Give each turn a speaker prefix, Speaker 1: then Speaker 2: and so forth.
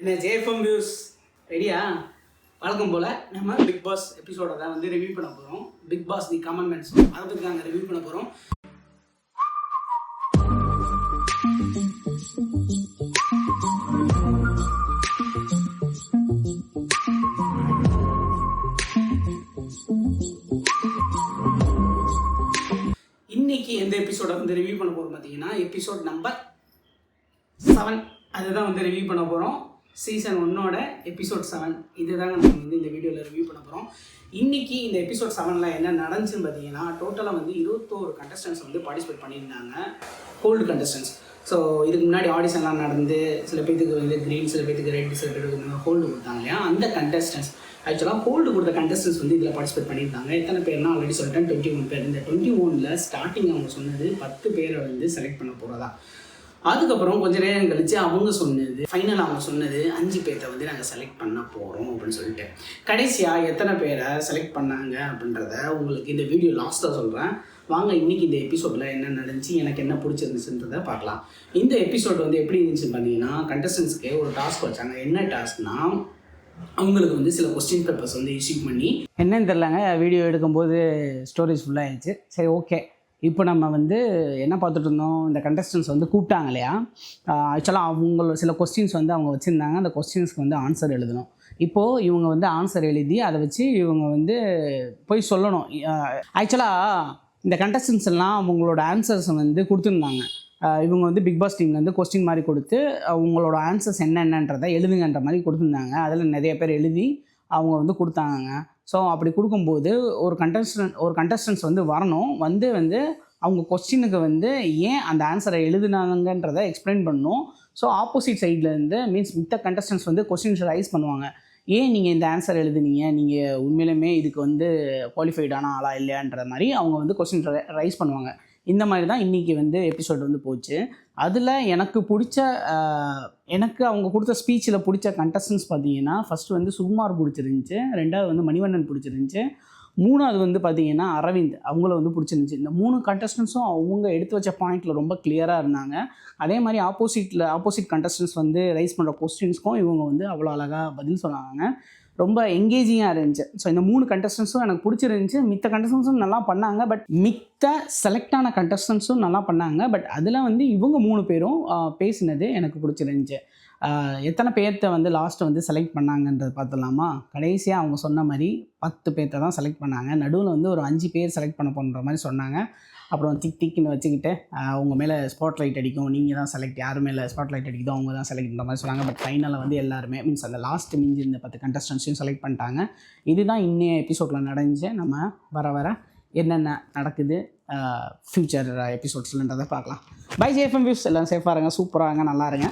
Speaker 1: என்ன JFM views ரெடியா? வழக்கம் போல் நம்ம பிக் பாஸ் எபிசோட தான் வந்து ரிவ்யூ பண்ண போகிறோம். பிக் பாஸ் தி கமெண்ட்ஸ் அதை பற்றி நாங்கள் ரிவ்யூ பண்ண போகிறோம். இன்னைக்கு எந்த எபிசோட வந்து ரிவ்யூ பண்ண போகிறோம் பார்த்தீங்கன்னா எபிசோட் நம்பர் 7 அதுதான் வந்து ரிவ்யூ பண்ண போகிறோம். சீசன் 1 எபிசோட் 7 இதுதாங்க நம்ம வந்து இந்த வீடியோவில் ரிவ்யூ பண்ண போகிறோம். இன்றைக்கி இந்த எபிசோட் 7 என்ன நடந்துச்சுன்னு பார்த்தீங்கன்னா டோட்டலாக வந்து 21 கண்டஸ்டன்ஸ் வந்து பார்ட்டிசிபேட் பண்ணியிருந்தாங்க, ஹோல்டு கண்டஸ்டன்ஸ். ஸோ இதுக்கு முன்னாடி ஆடிஷன்லாம் நடந்து சில பேருக்கு வந்து க்ரீன், சில பேருக்கு ரெட், சில பேருக்கு ஹோல்டு கொடுத்தாங்க இல்லையா, அந்த கண்டஸ்டன்ஸ் ஆக்சுவலாக ஹோல்டு கொடுத்த கண்டஸ்டன்ஸ் வந்து இதில் பார்ட்டிசிபேட் பண்ணியிருந்தாங்க. எத்தனை பேர்னா ஆல்ரெடி சொல்லிட்டேன், 21 பேர். இந்த 21ல் ஸ்டார்டிங் அவங்க சொன்னது 10 பேரை வந்து செலக்ட் பண்ண போகிறதா. அதுக்கப்புறம் கொஞ்சம் நேரம் கழித்து அவங்க சொன்னது ஃபைனல், அவங்க சொன்னது 5 பேர்த்தை வந்து நாங்கள் செலக்ட் பண்ண போகிறோம் அப்படின்னு சொல்லிட்டு கடைசியாக எத்தனை பேரை செலக்ட் பண்ணாங்க அப்படின்றத உங்களுக்கு இந்த வீடியோ லாஸ்ட்டாக சொல்கிறேன். வாங்க இன்றைக்கி இந்த எபிசோடில் என்ன நடந்துச்சு, எனக்கு என்ன பிடிச்சிருந்துச்சுன்றதை பார்க்கலாம். இந்த எபிசோட் வந்து எப்படி இருந்துச்சுன்னு பார்த்தீங்கன்னா கண்டஸ்டன்ஸ்க்கு ஒரு டாஸ்க் வச்சாங்க. என்ன டாஸ்க்னா அவங்களுக்கு வந்து சில கொஸ்டின் பேப்பர்ஸ் வந்து இஷ்யூ பண்ணி, என்னன்னு தெரிலங்க வீடியோ எடுக்கும்போது ஸ்டோரேஜ் ஃபுல்லாக ஆயிடுச்சு. சரி ஓகே, இப்போ நம்ம வந்து என்ன பார்த்துட்டு இருந்தோம், இந்த கண்டஸ்டன்ஸ் வந்து கூப்பிட்டாங்க இல்லையா, ஆக்சுவலாக அவங்கள சில கொஸ்டின்ஸ் வந்து அவங்க வச்சுருந்தாங்க. அந்த கொஸ்டின்ஸ்க்கு வந்து ஆன்சர் எழுதணும். இப்போது இவங்க வந்து ஆன்சர் எழுதி அதை வச்சு இவங்க வந்து போய் சொல்லணும். ஆக்சுவலாக இந்த கண்டஸ்டன்ஸ் எல்லாம் அவங்களோட ஆன்சர்ஸை வந்து கொடுத்துருந்தாங்க. இவங்க வந்து பிக் பாஸ் டீம்லேருந்து கொஸ்டின் மாதிரி கொடுத்து அவங்களோட ஆன்சர்ஸ் என்னென்னன்றதை எழுதுங்கன்ற மாதிரி கொடுத்துருந்தாங்க. அதில் நிறைய பேர் எழுதி அவங்க வந்து கொடுத்தாங்க. ஸோ அப்படி கொடுக்கும்போது ஒரு கண்டஸ்டன்ஸ் வந்து வரணும், வந்து அவங்க கொஸ்டினுக்கு வந்து ஏன் அந்த ஆன்சரை எழுதுனாங்கன்றதை எக்ஸ்பிளைன் பண்ணணும். ஸோ ஆப்போசிட் சைட்லேருந்து மீன்ஸ் மித்த கண்டஸ்டன்ஸ் வந்து கொஸ்டின்ஸ் ரைஸ் பண்ணுவாங்க. ஏன் நீங்கள் இந்த ஆன்சர் எழுதுனீங்க, நீங்கள் உண்மையிலுமே இதுக்கு வந்து குவாலிஃபைடான ஆளா இல்லையான்ற மாதிரி அவங்க வந்து கொஸ்டின் ரைஸ் பண்ணுவாங்க. இந்த மாதிரி தான் இன்றைக்கி வந்து எபிசோட் வந்து போச்சு. அதில் எனக்கு அவங்க கொடுத்த ஸ்பீச்சில் பிடிச்ச கண்டஸ்டன்ஸ் பார்த்தீங்கன்னா ஃபஸ்ட்டு வந்து சுகுமார் பிடிச்சிருந்துச்சி, 2வது வந்து மணிவண்ணன் பிடிச்சிருந்துச்சி, 3வது வந்து பார்த்தீங்கன்னா அரவிந்த் அவங்கள வந்து பிடிச்சிருந்துச்சி. இந்த 3 கண்டஸ்டன்ஸும் அவங்க எடுத்து வச்ச பாயிண்டில் ரொம்ப கிளியராக இருந்தாங்க. அதே மாதிரி ஆப்போசிட் கண்டஸ்டன்ஸ் வந்து ரைஸ் பண்ணுற கொஸ்டின்ஸ்க்கும் இவங்க வந்து அவ்வளோ அழகாக பதில் சொன்னாங்க. ரொம்ப எங்கேஜிங்காக இருந்துச்சு. ஸோ இந்த 3 கண்டஸ்டன்ஸும் எனக்கு பிடிச்சிருந்துச்சி. மித்த கண்டஸ்டன்ஸும் நல்லா பண்ணாங்க, பட் மித்த செலக்டான கண்டஸ்டன்ஸும் நல்லா பண்ணாங்க. பட் அதில் வந்து இவங்க 3 பேரும் பேசினது எனக்கு பிடிச்சிருந்துச்சி. எத்தனை பேர்த்த வந்து லாஸ்ட்டு வந்து செலக்ட் பண்ணாங்கன்றது பார்த்துடலாமா? கடைசியாக அவங்க சொன்ன மாதிரி 10 பேர்த்த தான் செலக்ட் பண்ணாங்க. நடுவில் வந்து ஒரு 5 பேர் செலக்ட் பண்ண போன்ற மாதிரி சொன்னாங்க. அப்புறம் திக்குன்னு வச்சுக்கிட்டு அவங்க மேலே ஸ்பாட் லைட் அடிக்கும், நீங்கள் தான் செலக்ட், யார் மேலே ஸ்பாட் லைட் அடிக்குதோ அவங்க தான் செலக்ட்ன்ற மாதிரி சொன்னாங்க. பட் ஃபைனலில் வந்து எல்லாருமே மீன்ஸ் அந்த லாஸ்ட்டு மிஞ்சி இந்த 10 கண்டஸ்டன்ஸையும் செலக்ட் பண்ணிட்டாங்க. இதுதான் இன்னைய எபிசோடில் நடந்துச்சு. நம்ம வர என்னென்ன நடக்குது ஃப்யூச்சர் எபிசோட்ஸ்லன்றதை பார்க்கலாம். பை ஜேஎஃப்எம் வியூஸ், எல்லாம் சேஃபாக இருங்க, சூப்பராக இருங்க, நல்லா இருங்க.